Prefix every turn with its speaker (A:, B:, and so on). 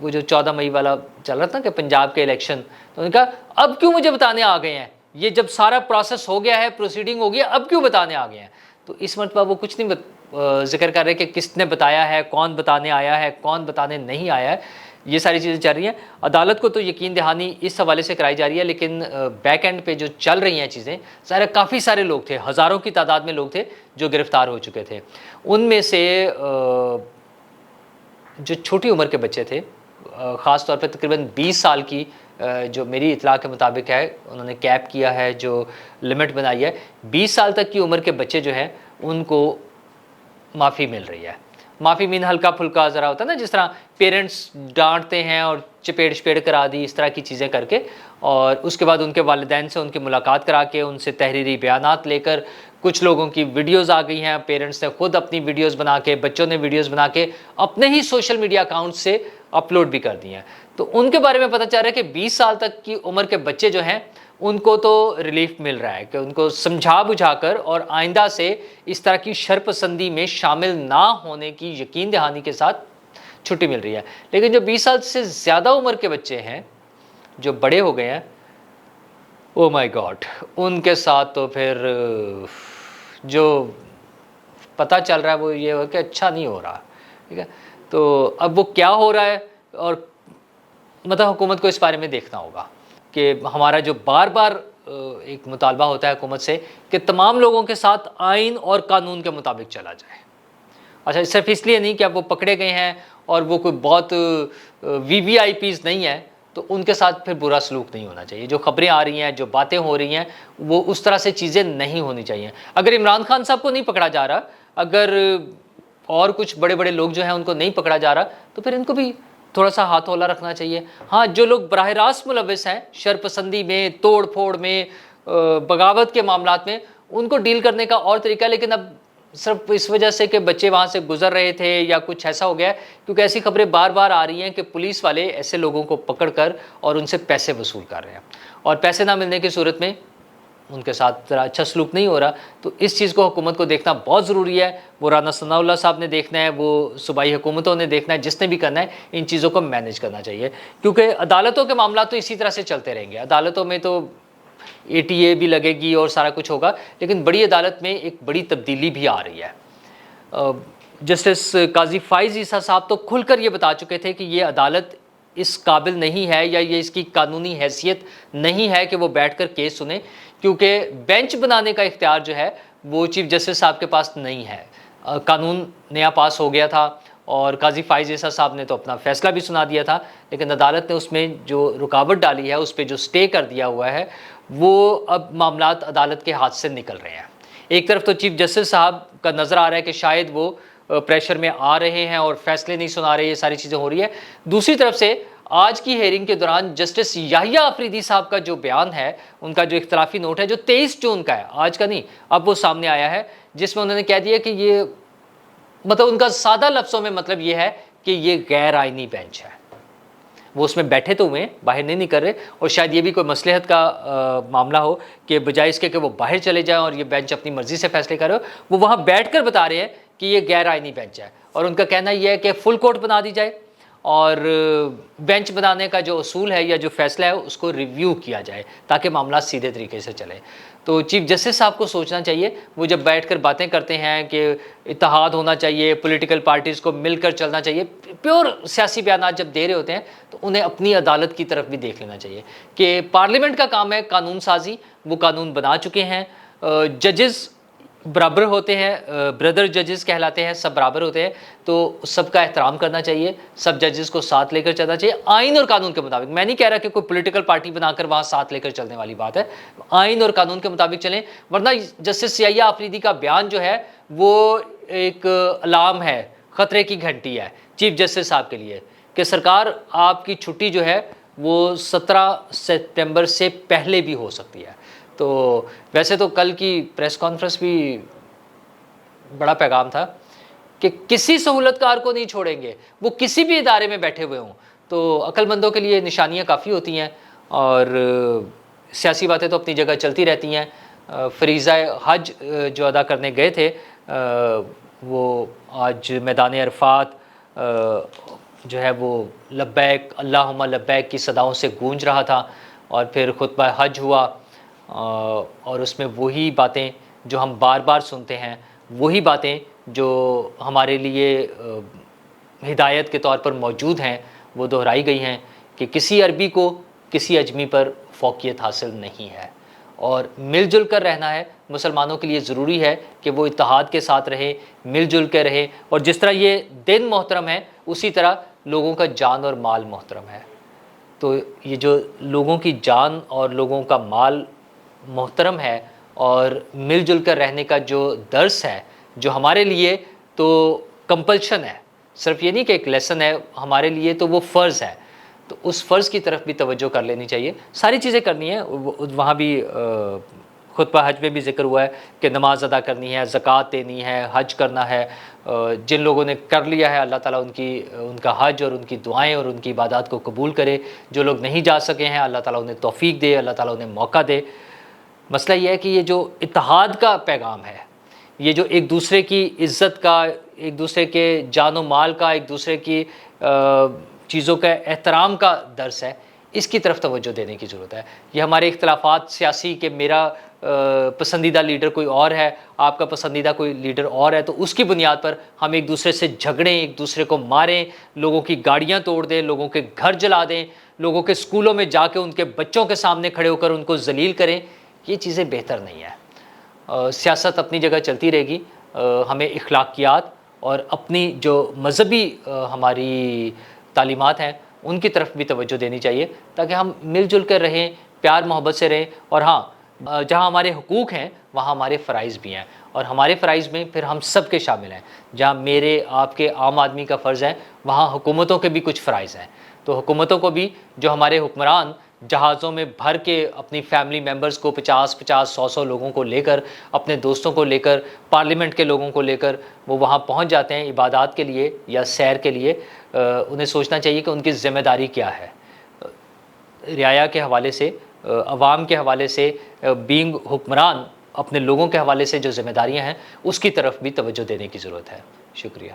A: وہ جو 14 مئی والا چل رہا تھا کہ پنجاب کے الیکشن، تو انہوں نے کہا اب کیوں مجھے بتانے آ گئے ہیں، یہ جب سارا پروسیس ہو گیا ہے، پروسیڈنگ ہو گیا، اب کیوں بتانے آ گئے ہیں؟ تو اس مرتبہ وہ کچھ نہیں ذکر کر رہے کہ کس نے بتایا ہے، کون بتانے آیا ہے، کون بتانے نہیں آیا ہے، یہ ساری چیزیں چل رہی ہیں۔ عدالت کو تو یقین دہانی اس حوالے سے کرائی جا رہی ہے، لیکن بیک اینڈ پہ جو چل رہی ہیں چیزیں، ظاہر کافی سارے لوگ تھے، ہزاروں کی تعداد میں لوگ تھے جو گرفتار ہو چکے تھے۔ ان میں سے جو چھوٹی عمر کے بچے تھے، خاص طور پہ تقریباً 20 سال کی جو میری اطلاع کے مطابق ہے، انہوں نے کیپ کیا ہے، جو لمٹ بنائی ہے، 20 سال تک کی عمر کے بچے جو ہیں ان کو معافی مل رہی ہے۔ معافی مین ہلکا پھلکا ذرا ہوتا ہے نا، جس طرح پیرنٹس ڈانٹتے ہیں اور چپیڑ شپیڑ کرا دی، اس طرح کی چیزیں کر کے، اور اس کے بعد ان کے والدین سے ان کی ملاقات کرا کے ان سے تحریری بیانات لے کر، کچھ لوگوں کی ویڈیوز آ گئی ہیں، پیرنٹس نے خود اپنی ویڈیوز بنا کے، بچوں نے ویڈیوز بنا کے اپنے ہی سوشل میڈیا اکاؤنٹ سے اپلوڈ بھی کر دی ہیں۔ تو ان کے بارے میں پتہ چل رہا ہے کہ 20 سال تک کی عمر کے بچے جو ہیں ان کو تو ریلیف مل رہا ہے کہ ان کو سمجھا بجھا کر اور آئندہ سے اس طرح کی شرپسندی میں شامل نہ ہونے کی یقین دہانی کے ساتھ چھٹی مل رہی ہے۔ لیکن جو 20 سال سے زیادہ عمر کے بچے ہیں جو بڑے ہو گئے ہیں، او مائی گاڈ، ان کے ساتھ تو پھر جو پتہ چل رہا ہے وہ یہ ہو کہ اچھا نہیں ہو رہا، ٹھیک ہے۔ تو اب وہ کیا ہو رہا ہے، اور مطلب حکومت کو اس بارے میں دیکھنا ہوگا کہ ہمارا جو بار بار ایک مطالبہ ہوتا ہے حکومت سے کہ تمام لوگوں کے ساتھ آئین اور قانون کے مطابق چلا جائے۔ اچھا، صرف اس لیے نہیں کہ اب وہ پکڑے گئے ہیں اور وہ کوئی بہت وی وی آئی پیز نہیں ہے تو ان کے ساتھ پھر برا سلوک نہیں ہونا چاہیے۔ جو خبریں آ رہی ہیں، جو باتیں ہو رہی ہیں، وہ اس طرح سے چیزیں نہیں ہونی چاہیے۔ اگر عمران خان صاحب کو نہیں پکڑا جا رہا، اگر اور کچھ بڑے بڑے لوگ جو ہیں ان کو نہیں پکڑا جا رہا، تو پھر ان کو بھی تھوڑا سا ہاتھ ہولا رکھنا چاہیے۔ ہاں، جو لوگ براہ راست ملوث ہیں شرپسندی میں، توڑ پھوڑ میں، بغاوت کے معاملات میں، ان کو ڈیل کرنے کا اور طریقہ، لیکن اب صرف اس وجہ سے کہ بچے وہاں سے گزر رہے تھے یا کچھ ایسا ہو گیا، کیونکہ ایسی خبریں بار بار آ رہی ہیں کہ پولیس والے ایسے لوگوں کو پکڑ کر اور ان سے پیسے وصول کر رہے ہیں، اور پیسے نہ ملنے کی صورت میں ان کے ساتھ ذرا اچھا سلوک نہیں ہو رہا۔ تو اس چیز کو حکومت کو دیکھنا بہت ضروری ہے۔ وہ رانا ثناء اللہ صاحب نے دیکھنا ہے، وہ صوبائی حکومتوں نے دیکھنا ہے، جس نے بھی کرنا ہے ان چیزوں کو مینیج کرنا چاہیے، کیونکہ عدالتوں کے معاملات تو اسی طرح سے چلتے رہیں گے۔ عدالتوں میں تو اے ٹی اے بھی لگے گی اور سارا کچھ ہوگا، لیکن بڑی عدالت میں ایک بڑی تبدیلی بھی آ رہی ہے۔ جسٹس قاضی فائز عیسیٰ صاحب تو کھل کر یہ بتا چکے تھے کہ یہ عدالت اس قابل نہیں ہے یا یہ اس کی قانونی حیثیت نہیں ہے کہ وہ بیٹھ کر کیس سنیں، کیونکہ بینچ بنانے کا اختیار جو ہے وہ چیف جسٹس صاحب کے پاس نہیں ہے۔ قانون نیا پاس ہو گیا تھا اور قاضی فائز عیسیٰ صاحب نے تو اپنا فیصلہ بھی سنا دیا تھا، لیکن عدالت نے اس میں جو رکاوٹ ڈالی ہے، اس پہ جو سٹے کر دیا ہوا ہے، وہ اب معاملات عدالت کے ہاتھ سے نکل رہے ہیں۔ ایک طرف تو چیف جسٹس صاحب کا نظر آ رہا ہے کہ شاید وہ پریشر میں آ رہے ہیں اور فیصلے نہیں سنا رہے، یہ ساری چیزیں ہو رہی ہے۔ دوسری طرف سے آج کی ہیئرنگ کے دوران جسٹس یحییٰ آفریدی صاحب کا جو بیان ہے، ان کا جو اختلافی نوٹ ہے، جو 23 جون کا ہے، آج کا نہیں، اب وہ سامنے آیا ہے، جس میں انہوں نے کہہ دیا کہ یہ مطلب ان کا سادہ لفظوں میں مطلب یہ ہے کہ یہ غیر آئینی بینچ ہے۔ وہ اس میں بیٹھے تو ہوئے، باہر نہیں نکل رہے، اور شاید یہ بھی کوئی مصلحت کا معاملہ ہو کہ بجائے اس کے کہ وہ باہر چلے جائیں اور یہ بینچ اپنی مرضی سے فیصلے کرے، وہ وہاں بیٹھ کر بتا رہے ہیں کہ یہ غیر آئینی بینچ ہے، اور ان کا کہنا یہ ہے کہ فل کورٹ بنا دی جائے اور بینچ بنانے کا جو اصول ہے یا جو فیصلہ ہے اس کو ریویو کیا جائے تاکہ معاملات سیدھے طریقے سے چلے۔ تو چیف جسٹس صاحب کو سوچنا چاہیے، وہ جب بیٹھ کر باتیں کرتے ہیں کہ اتحاد ہونا چاہیے، پولیٹیکل پارٹیز کو مل کر چلنا چاہیے، پیور سیاسی بیانات جب دے رہے ہوتے ہیں تو انہیں اپنی عدالت کی طرف بھی دیکھ لینا چاہیے کہ پارلیمنٹ کا کام ہے قانون سازی، وہ قانون بنا چکے ہیں، ججز برابر ہوتے ہیں، بردر ججز کہلاتے ہیں، سب برابر ہوتے ہیں، تو سب کا احترام کرنا چاہیے، سب ججز کو ساتھ لے کر چلنا چاہیے آئین اور قانون کے مطابق۔ میں نہیں کہہ رہا کہ کوئی پولیٹیکل پارٹی بنا کر وہاں ساتھ لے کر چلنے والی بات ہے، آئین اور قانون کے مطابق چلیں، ورنہ جسٹس یحییٰ آفریدی کا بیان جو ہے وہ ایک الارم ہے، خطرے کی گھنٹی ہے چیف جسٹس صاحب کے لیے کہ سرکار آپ کی چھٹی جو ہے وہ 17 ستمبر سے پہلے بھی ہو سکتی ہے۔ تو ویسے تو کل کی پریس کانفرنس بھی بڑا پیغام تھا کہ کسی سہولت کار کو نہیں چھوڑیں گے، وہ کسی بھی ادارے میں بیٹھے ہوئے ہوں۔ تو عقل مندوں کے لیے نشانیاں کافی ہوتی ہیں، اور سیاسی باتیں تو اپنی جگہ چلتی رہتی ہیں۔ فریضہ حج جو ادا کرنے گئے تھے وہ آج میدان عرفات جو ہے وہ لبیک اللہم لبیک کی صداؤں سے گونج رہا تھا، اور پھر خطبہ حج ہوا، اور اس میں وہی باتیں جو ہم بار بار سنتے ہیں، وہی باتیں جو ہمارے لیے ہدایت کے طور پر موجود ہیں، وہ دہرائی گئی ہیں کہ کسی عربی کو کسی اجمی پر فوقیت حاصل نہیں ہے، اور مل جل کر رہنا ہے۔ مسلمانوں کے لیے ضروری ہے کہ وہ اتحاد کے ساتھ رہیں، مل جل کے رہیں، اور جس طرح یہ دن محترم ہے اسی طرح لوگوں کا جان اور مال محترم ہے۔ تو یہ جو لوگوں کی جان اور لوگوں کا مال محترم ہے، اور مل جل کر رہنے کا جو درس ہے، جو ہمارے لیے تو کمپلشن ہے، صرف یہ نہیں کہ ایک لیسن ہے ہمارے لیے، تو وہ فرض ہے، تو اس فرض کی طرف بھی توجہ کر لینی چاہیے۔ ساری چیزیں کرنی ہیں، وہاں بھی خطبہ حج میں بھی ذکر ہوا ہے کہ نماز ادا کرنی ہے، زکوٰۃ دینی ہے، حج کرنا ہے۔ جن لوگوں نے کر لیا ہے اللہ تعالیٰ ان کا حج اور ان کی دعائیں اور ان کی عبادات کو قبول کرے۔ جو لوگ نہیں جا سکے ہیں اللہ تعالیٰ انہیں توفیق دے، اللہ تعالیٰ انہیں موقع دے۔ مسئلہ یہ ہے کہ یہ جو اتحاد کا پیغام ہے، یہ جو ایک دوسرے کی عزت کا، ایک دوسرے کے جان و مال کا، ایک دوسرے کی چیزوں کا احترام کا درس ہے، اس کی طرف توجہ دینے کی ضرورت ہے۔ یہ ہمارے اختلافات سیاسی کہ میرا پسندیدہ لیڈر کوئی اور ہے، آپ کا پسندیدہ کوئی لیڈر اور ہے، تو اس کی بنیاد پر ہم ایک دوسرے سے جھگڑیں، ایک دوسرے کو ماریں، لوگوں کی گاڑیاں توڑ دیں، لوگوں کے گھر جلا دیں، لوگوں کے اسکولوں میں جا کے ان کے بچوں کے سامنے کھڑے ہو کر ان کو ذلیل کریں، یہ چیزیں بہتر نہیں ہیں۔ سیاست اپنی جگہ چلتی رہے گی، ہمیں اخلاقیات اور اپنی جو مذہبی ہماری تعلیمات ہیں ان کی طرف بھی توجہ دینی چاہیے، تاکہ ہم مل جل کر رہیں، پیار محبت سے رہیں، اور ہاں جہاں ہمارے حقوق ہیں وہاں ہمارے فرائض بھی ہیں، اور ہمارے فرائض میں پھر ہم سب کے شامل ہیں۔ جہاں میرے آپ کے عام آدمی کا فرض ہے، وہاں حکومتوں کے بھی کچھ فرائض ہیں، تو حکومتوں کو بھی جو ہمارے حکمران جہازوں میں بھر کے اپنی فیملی ممبرز کو 50 100 لوگوں کو لے کر، اپنے دوستوں کو لے کر، پارلیمنٹ کے لوگوں کو لے کر وہ وہاں پہنچ جاتے ہیں عبادات کے لیے یا سیر کے لیے، انہیں سوچنا چاہیے کہ ان کی ذمہ داری کیا ہے۔ رعایا کے حوالے سے، عوام کے حوالے سے، بینگ حکمران اپنے لوگوں کے حوالے سے جو ذمہ داریاں ہیں اس کی طرف بھی توجہ دینے کی ضرورت ہے۔ شکریہ۔